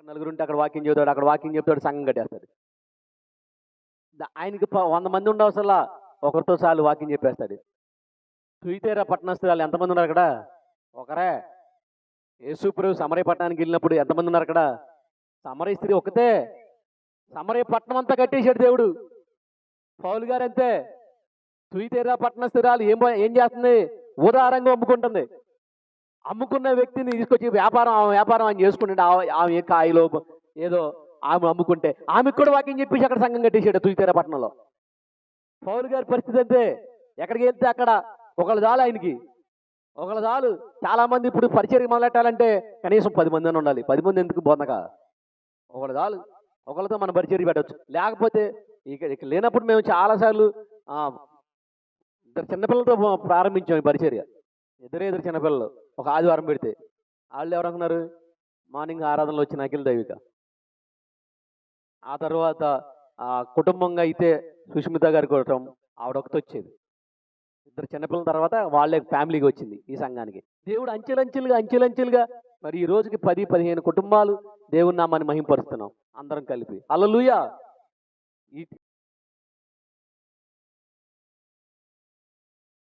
నలుగురు ఉంటే అక్కడ వాకింగ్ చెబుతాడు, అక్కడ వాకింగ్ చెప్తాడు, సంఘం కట్టేస్తాడు. ఆయనకి 100 మంది ఉండవసలా, ఒకరితో చాలు వాకింగ్ చెప్పేస్తాడు. తుయితేరా పట్టణస్తురాలు ఎంతమంది ఉన్నారు అక్కడ? ఒకరే. యేసుప్రభు సమరయ పట్టణానికి వెళ్ళినప్పుడు ఎంతమంది ఉన్నారు అక్కడ? సమరయ స్త్రీ ఒకతే. సమరయ పట్టణం అంతా కట్టేశాడు దేవుడు. పౌలు గారు అంతే. తుయితేరా పట్టణస్తురాలు ఏం చేస్తుంది? ఉదారంగా అమ్ముకుంటుంది. అమ్ముకున్న వ్యక్తిని తీసుకొచ్చి వ్యాపారం ఆయన చేసుకుంటుంటే ఆమె కాయలో ఏదో ఆమె అమ్ముకుంటే ఆమెకు కూడా వాకింగ్ చెప్పేసి అక్కడ సంఘం కట్టేసాడు తుయితేరా పట్టణంలో. పౌలు గారి పరిస్థితి అంతే. ఎక్కడికి వెళ్తే అక్కడ ఒకళ్ళు చాలు ఆయనకి, ఒకళ్ళు చాలు. చాలా మంది ఇప్పుడు పరిచర్య మొదలెట్టాలంటే కనీసం 10 మంది అని ఉండాలి. 10 మంది ఎందుకు బోధనక? ఒకళ్ళు చాలు. ఒకళ్ళతో మనం పరిచర్య పెట్టవచ్చు. లేకపోతే ఇక లేనప్పుడు మేము చాలాసార్లు ఇద్దరు చిన్నపిల్లలతో ప్రారంభించాం ఈ పరిచర్య. ఇద్దరు చిన్నపిల్లలు ఒక ఆదివారం పెడితే వాళ్ళు ఎవరనుకున్నారు? మార్నింగ్ ఆరాధనలో వచ్చిన అఖిల దైవిక. ఆ తర్వాత కుటుంబంగా అయితే సుష్మిత గారి కుటుంబం, ఆవిడ ఒకటి వచ్చేది. ఇద్దరు చిన్నపిల్లల తర్వాత వాళ్ళే ఫ్యామిలీకి వచ్చింది ఈ సంఘానికి. దేవుడు అంచెలంచెలుగా మరి ఈ రోజుకి 10-15 కుటుంబాలు దేవుని నామాన్ని మహింపరుస్తున్నాం అందరం కలిపి. హల్లెలూయా.